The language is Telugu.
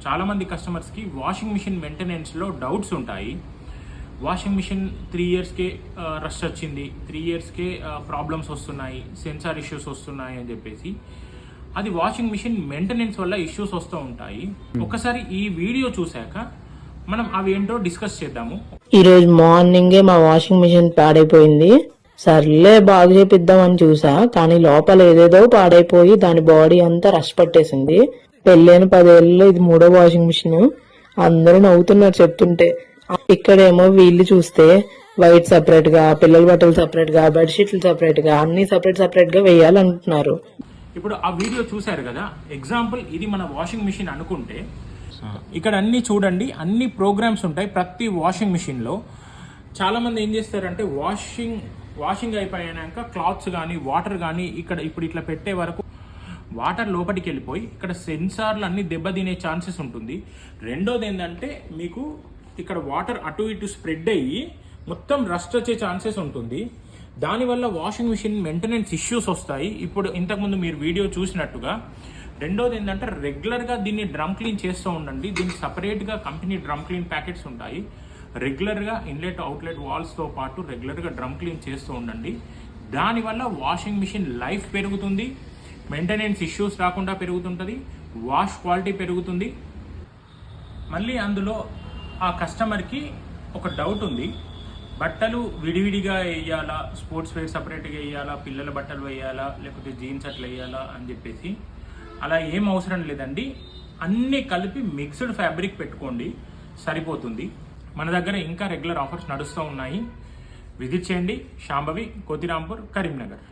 చాలామంది కస్టమర్స్కి వాషింగ్ మిషన్ మెయింటెనెన్స్లో డౌట్స్ ఉంటాయి. వాషింగ్ మిషన్ 3 ఇయర్స్కే రష్ వచ్చింది, 3 ఇయర్స్కే ప్రాబ్లమ్స్ వస్తున్నాయి, సెన్సార్ ఇష్యూస్ వస్తున్నాయి అని చెప్పేసి. అది వాషింగ్ మిషన్ మెయింటెనెన్స్ వల్ల ఇష్యూస్ వస్తూ ఉంటాయి. ఒకసారి ఈ వీడియో చూశాక మనం అవి ఏంటో డిస్కస్ చేద్దాము. ఈరోజు మార్నింగే మా వాషింగ్ మిషన్ పాడైపోయింది. సర్లే బాగు చేపిద్దామని చూసా, కానీ లోపల ఏదేదో పాడైపోయి దాని బాడీ అంతా రష్ పట్టేసింది. పెళ్ళైన 10 ఏళ్ళలో ఇది 3వ వాషింగ్ మిషన్. అందరూ నవ్వుతున్నారు చెప్తుంటే. ఇక్కడేమో వీళ్ళు చూస్తే వైట్ సపరేట్ గా, పిల్లల బట్టలు సపరేట్ గా, బెడ్షీట్లు సపరేట్ గా, అన్ని సపరేట్ గా వేయాలనుకుంటున్నారు. ఇప్పుడు ఆ వీడియో చూశారు కదా, ఎగ్జాంపుల్ ఇది మన వాషింగ్ మిషన్ అనుకుంటే ఇక్కడ అన్ని చూడండి, అన్ని ప్రోగ్రామ్స్ ఉంటాయి ప్రతి వాషింగ్ మిషన్లో. చాలామంది ఏం చేస్తారంటే వాషింగ్ అయిపోయాక క్లాత్స్ కానీ వాటర్ కానీ ఇప్పుడు ఇట్లా పెట్టే వరకు వాటర్ లోపలికి వెళ్ళిపోయి ఇక్కడ సెన్సార్లు అన్ని దెబ్బతినే ఛాన్సెస్ ఉంటుంది. రెండోది ఏంటంటే మీకు ఇక్కడ వాటర్ అటు ఇటు స్ప్రెడ్ అయ్యి మొత్తం రస్ట్ వచ్చే ఛాన్సెస్ ఉంటుంది. దానివల్ల వాషింగ్ మిషన్ మెయింటెనెన్స్ ఇష్యూస్ వస్తాయి. ఇప్పుడు ఇంతకుముందు మీరు వీడియో చూసినట్టుగా. రెండోది ఏంటంటే రెగ్యులర్గా దీన్ని డ్రమ్ క్లీన్ చేస్తూ ఉండండి. దీనికి సపరేట్గా కంపెనీ డ్రమ్ క్లీన్ ప్యాకెట్స్ ఉంటాయి. రెగ్యులర్గా ఇన్లెట్ అవుట్లెట్ వాల్స్తో పాటు రెగ్యులర్గా డ్రమ్ క్లీన్ చేస్తూ ఉండండి. దానివల్ల వాషింగ్ మిషన్ లైఫ్ పెరుగుతుంది, మెయింటెనెన్స్ ఇష్యూస్ రాకుండా పెరుగుతుంటుంది, వాష్ క్వాలిటీ పెరుగుతుంది. మళ్ళీ అందులో ఆ కస్టమర్కి ఒక డౌట్ ఉంది, బట్టలు విడివిడిగా వేయాలా, స్పోర్ట్స్ వేర్ సపరేట్గా వేయాలా, పిల్లల బట్టలు వేయాలా, లేకపోతే జీన్స్ అట్లా వేయాలా అని చెప్పేసి. అలా ఏం అవసరం లేదండి, అన్నీ కలిపి మిక్స్డ్ ఫ్యాబ్రిక్ పెట్టుకోండి, సరిపోతుంది. మన దగ్గర ఇంకా రెగ్యులర్ ఆఫర్స్ నడుస్తూ ఉన్నాయి. విజిట్ చేయండి. శాంభవి, కోతిరాంపూర్, కరీంనగర్.